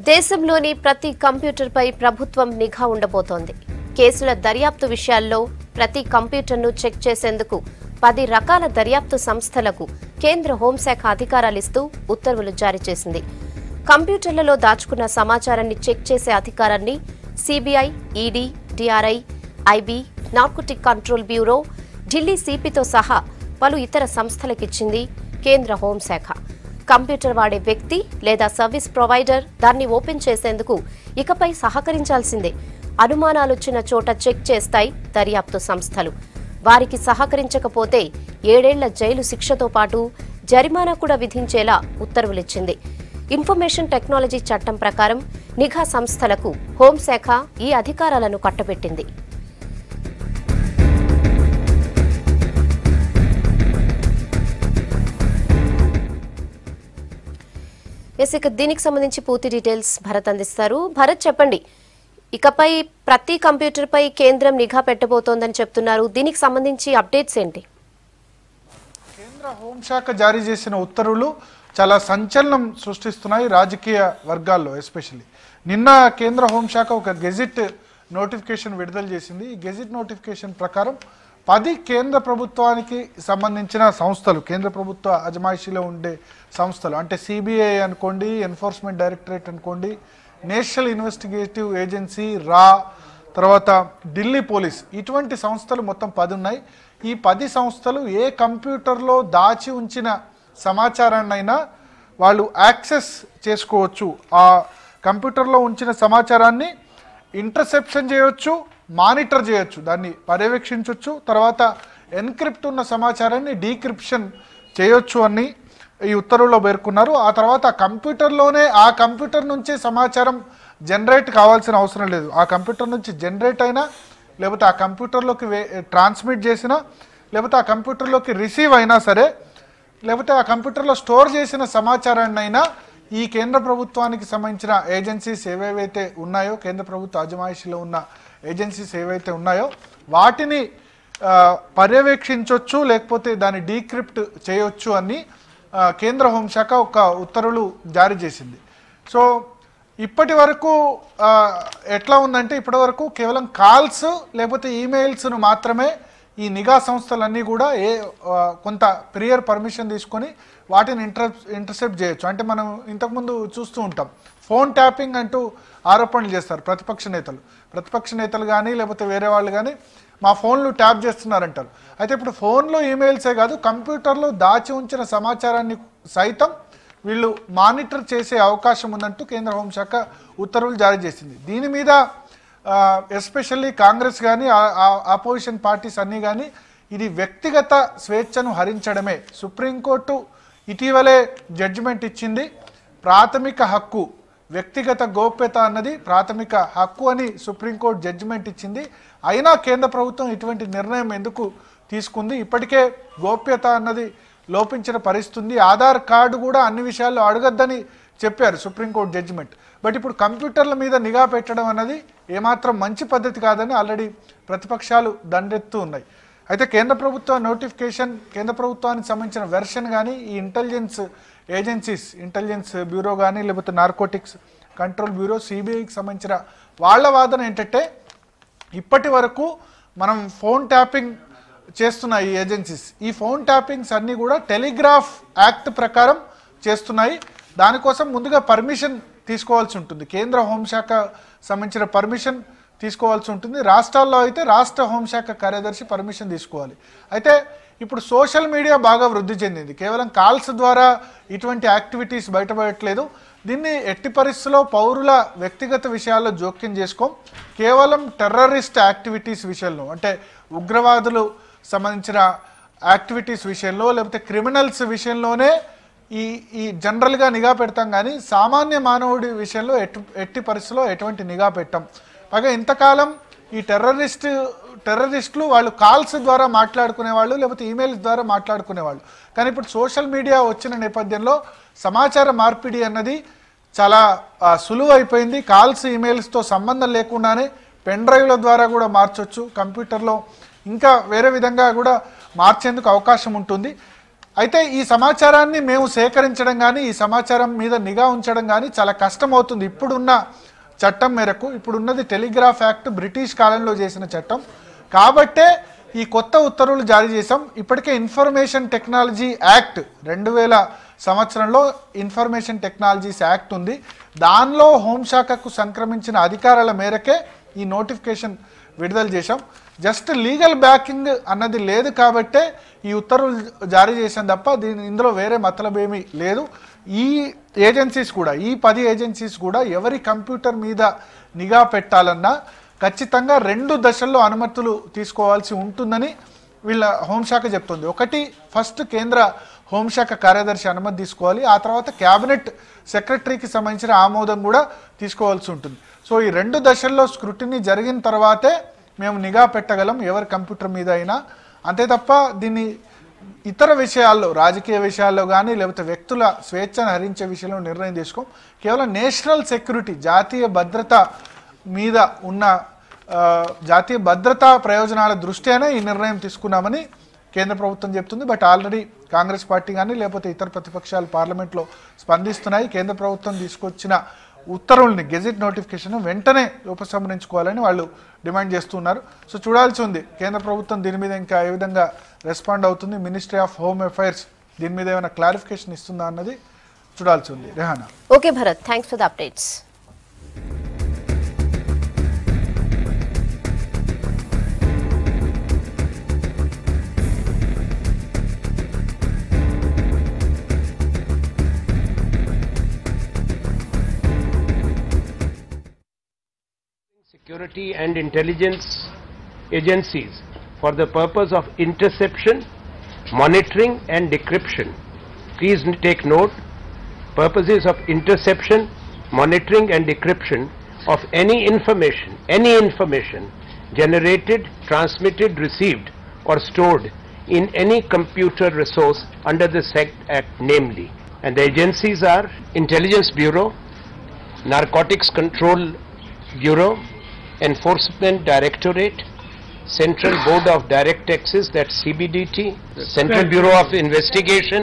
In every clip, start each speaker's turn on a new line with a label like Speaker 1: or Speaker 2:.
Speaker 1: దేశంలోని ప్రతి కంప్యూటర్పై ప్రభుత్వం నిఘా ఉండబోతోంది. కేసుల దర్యాప్తు విషయాల్లో ప్రతి కంప్యూటర్ను చెక్ చేసేందుకు 10 రకాల దర్యాప్తు సంస్థలకు కేంద్ర హోంశాఖ అధికారాలిస్తూ ఉత్తర్వులు జారీ చేసింది. కంప్యూటర్లలో దాచుకున్న సమాచారాన్ని చెక్ చేసే అధికారాన్ని CBI, ED, DRI, IB, narcotic control bureau, Delhi సిపితో సహా పలు ఇతర సంస్థలకిచ్చింది కేంద్ర హోంశాఖ. కంప్యూటర్ వాడే వ్యక్తి లేదా సర్వీస్ ప్రొవైడర్ దాన్ని ఓపెన్ చేసేందుకు ఇకపై సహకరించాల్సిందే. అనుమానాలొచ్చిన చోట చెక్ చేస్తాయి దర్యాప్తు సంస్థలు. వారికి సహకరించకపోతే 7 ఏళ్ల జైలు శిక్షతో పాటు జరిమానా కూడా విధించేలా ఉత్తర్వులిచ్చింది. ఇన్ఫర్మేషన్ టెక్నాలజీ చట్టం ప్రకారం నిఘా సంస్థలకు హోంశాఖ ఈ అధికారాలను కట్టబెట్టింది. దీనికి సంబంధించి పూర్తి డీటెయిల్స్ భరత్ అందిస్తారు. భరత్, చెప్పండి, ఇకపై ప్రతి కంప్యూటర్ పై కేంద్రం నిఘా పెట్టబోతోందని చెప్తున్నారు. దీనికి సంబంధించి అప్డేట్స్ ఏంటి?
Speaker 2: కేంద్ర హోంశాఖ జారీ చేసిన ఉత్తర్వులు చాలా సంచలనం సృష్టిస్తున్నాయి రాజకీయ వర్గాల్లో. ఎస్పెషల్లీ నిన్న కేంద్ర హోంశాఖ ఒక గెజిట్ నోటిఫికేషన్ విడుదల చేసింది. ఈ గెజిట్ నోటిఫికేషన్ ప్రకారం 10 కేంద్ర ప్రభుత్వానికి సంబంధించిన సంస్థలు, కేంద్ర ప్రభుత్వ అజమాయిషీలో ఉండే సంస్థలు అంటే సిబిఐ అనుకోండి, ఎన్ఫోర్స్మెంట్ డైరెక్టరేట్ అనుకోండి, నేషనల్ ఇన్వెస్టిగేటివ్ ఏజెన్సీ, రా, తర్వాత ఢిల్లీ పోలీస్, ఇటువంటి సంస్థలు మొత్తం 10 ఉన్నాయి. ఈ 10 సంస్థలు ఏ కంప్యూటర్లో దాచి ఉంచిన సమాచారాన్నైనా వాళ్ళు యాక్సెస్ చేసుకోవచ్చు. ఆ కంప్యూటర్లో ఉంచిన సమాచారాన్ని ఇంటర్సెప్షన్ చేయొచ్చు, మానిటర్ చేయొచ్చు, దాన్ని పర్యవేక్షించవచ్చు, తర్వాత ఎన్క్రిప్ట్ ఉన్న సమాచారాన్ని డీక్రిప్షన్ చేయొచ్చు అని ఈ ఉత్తర్వుల్లో పేర్కొన్నారు. ఆ తర్వాత కంప్యూటర్లోనే ఆ కంప్యూటర్ నుంచే సమాచారం జనరేట్ కావాల్సిన అవసరం లేదు. ఆ కంప్యూటర్ నుంచి జనరేట్ అయినా, లేకపోతే ఆ కంప్యూటర్లోకి ట్రాన్స్మిట్ చేసినా, లేకపోతే ఆ కంప్యూటర్లోకి రిసీవ్ అయినా సరే, లేకపోతే ఆ కంప్యూటర్లో స్టోర్ చేసిన సమాచారాన్ని అయినా ఈ కేంద్ర ప్రభుత్వానికి సంబంధించిన ఏజెన్సీస్ ఏవేవైతే ఉన్నాయో, కేంద్ర ప్రభుత్వ అజమాయిషీలో ఉన్న ఏజెన్సీస్ ఏవైతే ఉన్నాయో వాటిని పర్యవేక్షించవచ్చు, లేకపోతే దాన్ని డీక్రిప్ట్ చేయొచ్చు అని కేంద్ర హోంశాఖ ఒక ఉత్తర్వులు జారీ చేసింది. సో ఇప్పటి వరకు ఎట్లా ఉందంటే, ఇప్పటి వరకు కేవలం కాల్స్ లేకపోతే ఈమెయిల్స్ను మాత్రమే ఈ నిఘా సంస్థలన్నీ కూడా కొంత ప్రియర్ పర్మిషన్ తీసుకొని వాటిని ఇంటర్సెప్ట్ చేయొచ్చు. అంటే మనం ఇంతకుముందు చూస్తూ ఉంటాం, ఫోన్ ట్యాపింగ్ అంటూ ఆరోపణలు చేస్తారు ప్రతిపక్ష నేతలు కానీ లేకపోతే వేరే వాళ్ళు కానీ, మా ఫోన్లు ట్యాప్ చేస్తున్నారంటారు. అయితే ఇప్పుడు ఫోన్లో ఈమెయిల్సే కాదు, కంప్యూటర్లో దాచి ఉంచిన సమాచారాన్ని సైతం వీళ్ళు మానిటర్ చేసే అవకాశం ఉందంటూ కేంద్ర హోంశాఖ ఉత్తర్వులు జారీ చేసింది. దీని మీద ఎస్పెషల్లీ కాంగ్రెస్ కానీ ఆపోజిషన్ పార్టీస్ అన్నీ కానీ ఇది వ్యక్తిగత స్వేచ్ఛను హరించడమే. సుప్రీంకోర్టు ఇటీవలే జడ్జిమెంట్ ఇచ్చింది. ప్రాథమిక హక్కు, వ్యక్తిగత గోప్యత అన్నది ప్రాథమిక హక్కు అని సుప్రీంకోర్టు జడ్జిమెంట్ ఇచ్చింది. అయినా కేంద్ర ప్రభుత్వం ఇటువంటి నిర్ణయం ఎందుకు తీసుకుంది? ఇప్పటికే గోప్యత అన్నది లోపించిన పరిస్థితి. ఆధార్ కార్డు కూడా అన్ని విషయాల్లో అడగద్దని చెప్పారు సుప్రీంకోర్టు జడ్జిమెంట్. బట్ ఇప్పుడు కంప్యూటర్ల మీద నిఘా పెట్టడం అన్నది ఏమాత్రం మంచి పద్ధతి కాదని ఆల్రెడీ ప్రతిపక్షాలు దండెత్తు ఉన్నాయి. అయితే కేంద్ర ప్రభుత్వ నోటిఫికేషన్, కేంద్ర ప్రభుత్వానికి సంబంధించిన వెర్షన్ కానీ ఈ ఇంటెలిజెన్స్ ఏజెన్సీస్, ఇంటెలిజెన్స్ బ్యూరో కానీ లేకపోతే నార్కోటిక్స్ కంట్రోల్ బ్యూరో, సిబిఐకి సంబంధించిన వాళ్ళ వాదన ఏంటంటే, ఇప్పటి వరకు మనం ఫోన్ ట్యాపింగ్ చేస్తున్న ఈ ఏజెన్సీస్, ఈ ఫోన్ ట్యాపింగ్స్ అన్నీ కూడా టెలిగ్రాఫ్ యాక్ట్ ప్రకారం చేస్తున్నాయి. దానికోసం ముందుగా పర్మిషన్ తీసుకోవాల్సి ఉంటుంది. కేంద్ర హోంశాఖ సంబంధించిన పర్మిషన్ తీసుకోవాల్సి ఉంటుంది. రాష్ట్రాల్లో అయితే రాష్ట్ర హోంశాఖ కార్యదర్శి పర్మిషన్ తీసుకోవాలి. అయితే ఇప్పుడు సోషల్ మీడియా బాగా వృద్ధి చెందింది. కేవలం కాల్స్ ద్వారా ఇటువంటి యాక్టివిటీస్ బయటపడట్లేదు. దీన్ని ఎట్టి పరిస్థితుల్లో పౌరుల వ్యక్తిగత విషయాల్లో జోక్యం చేసుకోం. కేవలం టెర్రరిస్ట్ యాక్టివిటీస్ విషయంలో, అంటే ఉగ్రవాదులు సంబంధించిన యాక్టివిటీస్ విషయంలో లేకపోతే క్రిమినల్స్ విషయంలోనే ఈ జనరల్గా నిఘా పెడతాం, కానీ సామాన్య మానవుడి విషయంలో ఎట్టి పరిస్థితుల్లో ఎటువంటి నిఘా పెట్టాం. పైగా ఇంతకాలం ఈ టెర్రరిస్టులు వాళ్ళు కాల్స్ ద్వారా మాట్లాడుకునేవాళ్ళు, లేకపోతే ఈమెయిల్స్ ద్వారా మాట్లాడుకునేవాళ్ళు. కానీ ఇప్పుడు సోషల్ మీడియా వచ్చిన నేపథ్యంలో సమాచార మార్పిడి అన్నది చాలా సులువు అయిపోయింది. కాల్స్, ఈమెయిల్స్తో సంబంధం లేకుండానే పెన్ డ్రైవ్ల ద్వారా కూడా మార్చొచ్చు, కంప్యూటర్లో ఇంకా వేరే విధంగా కూడా మార్చేందుకు అవకాశం ఉంటుంది. అయితే ఈ సమాచారాన్ని మేము సేకరించడం కానీ ఈ సమాచారం మీద నిఘా ఉంచడం కానీ చాలా కష్టమవుతుంది. ఇప్పుడున్న చట్టం మేరకు, ఇప్పుడున్నది టెలిగ్రాఫ్ యాక్ట్ బ్రిటిష్ కాలంలో చేసిన చట్టం కాబట్టే ఈ కొత్త ఉత్తర్వులు జారీ చేశాం. ఇప్పటికే ఇన్ఫర్మేషన్ టెక్నాలజీ యాక్ట్ 2000 సంవత్సరంలో ఇన్ఫర్మేషన్ టెక్నాలజీస్ యాక్ట్ ఉంది. దానిలో హోంశాఖకు సంక్రమించిన అధికారాల మేరకే ఈ నోటిఫికేషన్ విడుదల చేశాం. జస్ట్ లీగల్ బ్యాకింగ్ అన్నది లేదు కాబట్టే ఈ ఉత్తర్వులు జారీ చేశాం తప్ప ఇందులో వేరే మతలబేమీ లేదు. ఈ ఏజెన్సీస్ కూడా, ఈ 10 ఏజెన్సీస్ కూడా ఎవరి కంప్యూటర్ మీద నిఘా పెట్టాలన్నా ఖచ్చితంగా 2 దశల్లో అనుమతులు తీసుకోవాల్సి ఉంటుందని వీళ్ళ హోంశాఖ చెప్తుంది. ఒకటి, ఫస్ట్ కేంద్ర హోంశాఖ కార్యదర్శి అనుమతి తీసుకోవాలి. ఆ తర్వాత క్యాబినెట్ సెక్రటరీకి సంబంధించిన ఆమోదం కూడా తీసుకోవాల్సి ఉంటుంది. సో ఈ 2 దశల్లో స్క్రూటినీ జరిగిన తర్వాతే మేము నిఘా పెట్టగలం ఎవరి కంప్యూటర్ మీద అయినా. అంతే తప్ప దీన్ని ఇతర విషయాల్లో, రాజకీయ విషయాల్లో కానీ లేకపోతే వ్యక్తుల స్వేచ్ఛను హరించే విషయంలో నిర్ణయం తీసుకోం. కేవలం నేషనల్ సెక్యూరిటీ, జాతీయ భద్రత మీద ఉన్న జాతీయ భద్రతా ప్రయోజనాల దృష్ట్యానే ఈ నిర్ణయం తీసుకున్నామని కేంద్ర ప్రభుత్వం చెప్తుంది. బట్ ఆల్రెడీ కాంగ్రెస్ పార్టీ కానీ లేకపోతే ఇతర ప్రతిపక్షాలు పార్లమెంట్లో స్పందిస్తున్నాయి. కేంద్ర ప్రభుత్వం తీసుకొచ్చిన ఉత్తర్వుల్ని, గెజిట్ నోటిఫికేషన్ వెంటనే ఉపసంహరించుకోవాలని వాళ్ళు డిమాండ్ చేస్తున్నారు. సో చూడాల్సి ఉంది కేంద్ర ప్రభుత్వం దీని మీద ఇంకా ఏ విధంగా రెస్పాండ్ అవుతుంది. మినిస్ట్రీ ఆఫ్ హోమ్ అఫైర్స్ దీని మీద ఏమైనా క్లారిఫికేషన్ ఇస్తుందా అన్నది చూడాల్సి ఉంది. Rehana.
Speaker 1: Okay Bharat, thanks for the updates.
Speaker 3: Security and intelligence agencies for the purpose of interception, monitoring and decryption. Please take note, purposes of interception, monitoring and decryption of any information generated, transmitted, received or stored in any computer resource under the said act namely. And the agencies are Intelligence Bureau, Narcotics Control Bureau, Enforcement Directorate, Central Board of Direct Taxes, that's CBDT, Central Bureau of Investigation,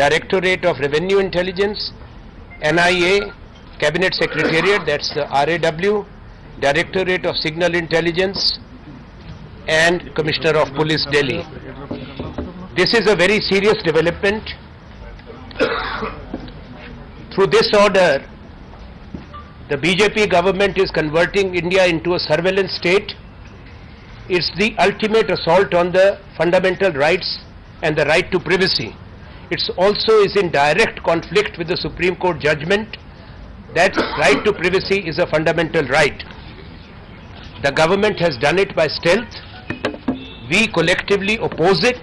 Speaker 3: Directorate of Revenue Intelligence, NIA, Cabinet Secretariat, that's the RAW, Directorate of Signal Intelligence, and Commissioner of Police, Delhi. This is a very serious development. Through this order, the BJP government is converting India into a surveillance state. It's the ultimate assault on the fundamental rights and the right to privacy. It also is in direct conflict with the Supreme Court judgment that right to privacy is a fundamental right. The government has done it by stealth. We collectively oppose it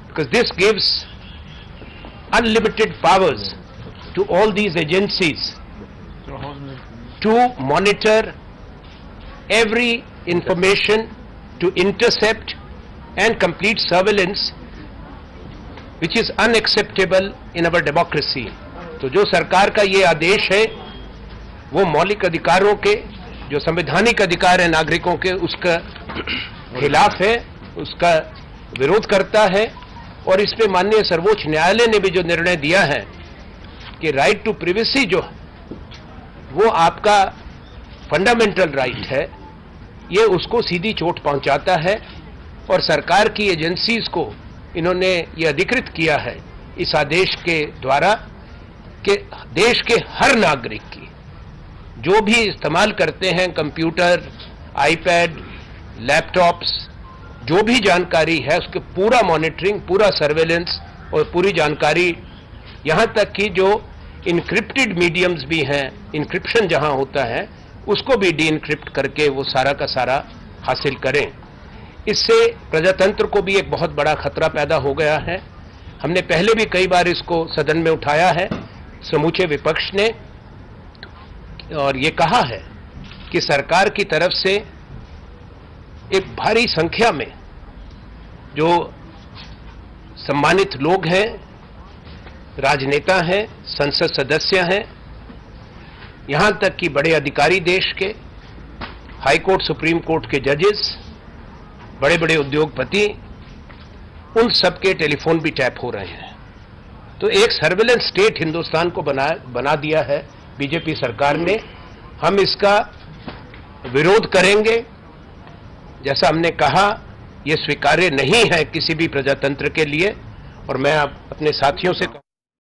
Speaker 3: because this gives unlimited powers to all these agencies to monitor every information, to intercept and complete surveillance, which is unacceptable in our democracy. तो जो सरकार का ये आदेश है वो मौलिक अधिकारों के, जो संवैधानिक अधिकार है नागरिकों के, उसका खिलाफ है, उसका विरोध करता है. और इस पे माननीय सर्वोच्च न्यायालय ने भी जो निर्णय दिया है कि राइट टू प्रिवेसी जो वो आपका फंडामेंटल राइट है, ये उसको सीधी चोट पहुंचाता है. और सरकार की एजेंसीज को इन्होंने ये अधिकृत किया है इस आदेश के द्वारा कि देश के हर नागरिक की जो भी इस्तेमाल करते हैं कंप्यूटर, आईपैड, लैपटॉप्स, जो भी जानकारी है उसके पूरा मॉनिटरिंग, पूरा सर्वेलेंस और पूरी जानकारी, यहाँ तक कि जो इनक्रिप्टेड मीडियम्स भी हैं, इनक्रिप्शन जहाँ होता है उसको भी डी इनक्रिप्ट करके वो सारा का सारा हासिल करें. इससे प्रजातंत्र को भी एक बहुत बड़ा खतरा पैदा हो गया है. हमने पहले भी कई बार इसको सदन में उठाया है, समूचे विपक्ष ने, और ये कहा है कि सरकार की तरफ से एक भारी संख्या में जो सम्मानित लोग हैं, राजनेता हैं, संसद सदस्य हैं, यहां तक कि बड़े अधिकारी देश के, हाई कोर्ट, सुप्रीम कोर्ट के जजेस, बड़े बड़े उद्योगपति उन सबके टेलीफोन भी टैप हो रहे हैं। तो एक सर्वेलेंस स्टेट हिंदुस्तान को बना दिया है बीजेपी सरकार ने। हम इसका विरोध करेंगे। जैसा हमने कहा, यह स्वीकार्य नहीं है किसी भी प्रजातंत्र के लिए। और मैं अपने साथियों से